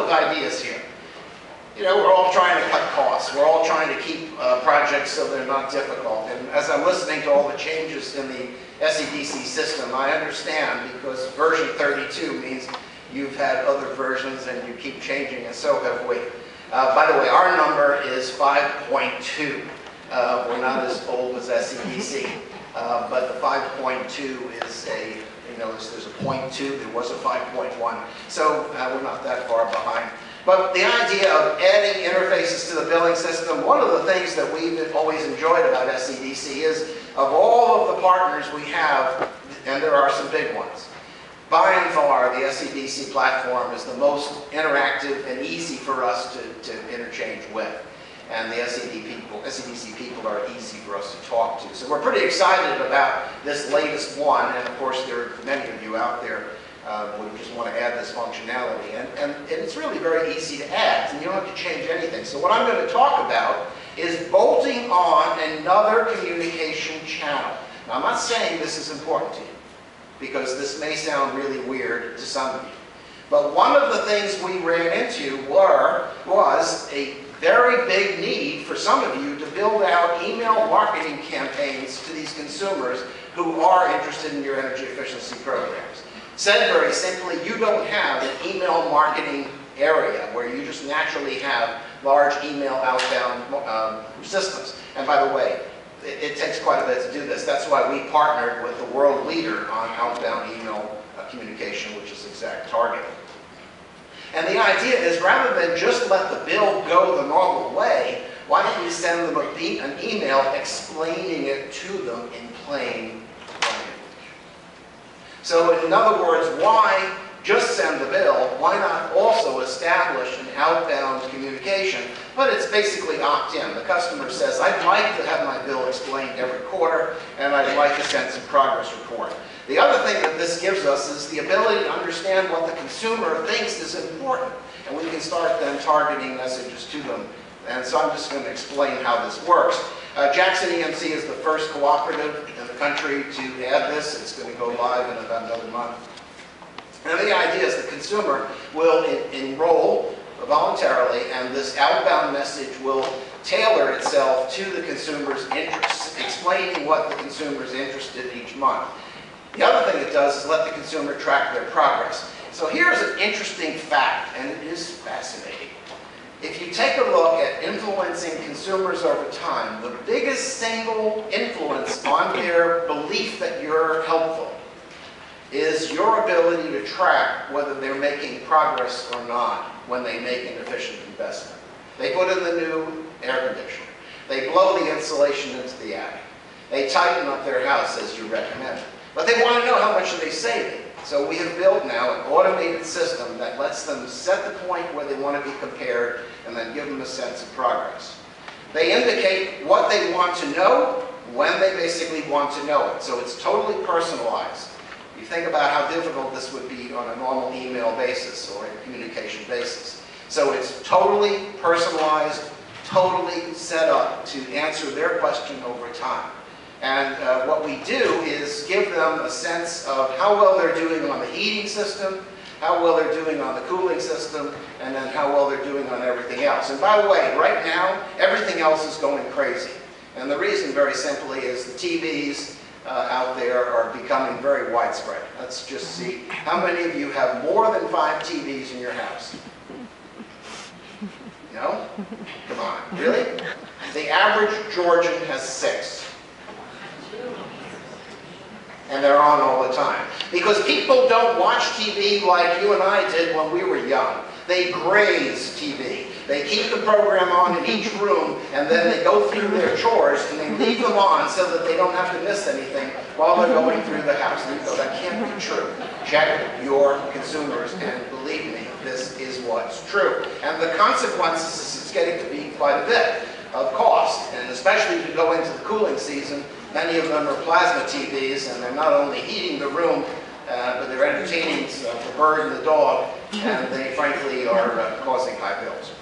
of ideas here. You know, we're all trying to cut costs. We're all trying to keep projects so they're not difficult. And as I'm listening to all the changes in the SEDC system, I understand, because version 32 means you've had other versions and you keep changing, and so have we. By the way, our number is 5.2. We're not as old as SEDC, but the 5.2 is a, you know, there's a 0.2, there was a 5.1, so we're not that far behind. But the idea of adding interfaces to the billing system, one of the things that we've always enjoyed about SEDC is, of all of the partners we have, and there are some big ones, by and far the SEDC platform is the most interactive and easy for us to interchange with. And the SEDC people are easy for us to talk to. So we're pretty excited about this latest one, and of course there are many of you out there we just want to add this functionality. And it's really very easy to add, and you don't have to change anything. So what I'm going to talk about is bolting on another communication channel. Now, I'm not saying this is important to you, because this may sound really weird to some of you. But one of the things we ran into was a very big need for some of you to build out email marketing campaigns to these consumers who are interested in your energy efficiency programs. Said very simply, you don't have an email marketing area where you just naturally have large email outbound systems. And by the way, it takes quite a bit to do this. That's why we partnered with the world leader on outbound email communication, which is ExactTarget. And the idea is, rather than just let the bill go the normal way, why don't we send them an email explaining it to them in plain language? So in other words, why just send the bill? Why not also establish an outbound communication? But it's basically opt-in. The customer says, I'd like to have my bill explained every quarter, and I'd like to send some progress report. The other thing that this gives us is the ability to understand what the consumer thinks is important, and we can start then targeting messages to them. And so I'm just going to explain how this works. Jackson EMC is the first cooperative in the country to add this. It's going to go live in about another month. And the idea is the consumer will enroll voluntarily, and this outbound message will tailor itself to the consumer's interests, explaining what the consumer is interested in each month. The other thing it does is let the consumer track their progress. So here's an interesting fact, and it is fascinating. If you take a look at influencing consumers over time, the biggest single influence on their belief that you're helpful is your ability to track whether they're making progress or not when they make an efficient investment. They put in the new air conditioner. They blow the insulation into the attic. They tighten up their house as you recommend. But they want to know how much are they saving. So we have built now an automated system that lets them set the point where they want to be compared and then give them a sense of progress. They indicate what they want to know when they basically want to know it. So it's totally personalized. You think about how difficult this would be on a normal email basis or a communication basis. So it's totally personalized, totally set up to answer their question over time. And what we do is give them a sense of how well they're doing on the heating system, how well they're doing on the cooling system, and then how well they're doing on everything else. And by the way, right now, everything else is going crazy. And the reason, very simply, is the TVs out there are becoming very widespread. Let's just see. How many of you have more than 5 TVs in your house? No? Come on, really? The average Georgian has 6. And they're on all the time. Because people don't watch TV like you and I did when we were young. They graze TV. They keep the program on in each room, and then they go through their chores, and they leave them on so that they don't have to miss anything while they're going through the house. And you go, that can't be true. Check your consumers, and believe me, this is what's true. And the consequences is it's getting to be quite a bit of cost, and especially if you go into the cooling season, many of them are plasma TVs, and they're not only heating the room, but they're entertaining the bird and the dog, and they frankly are causing high bills.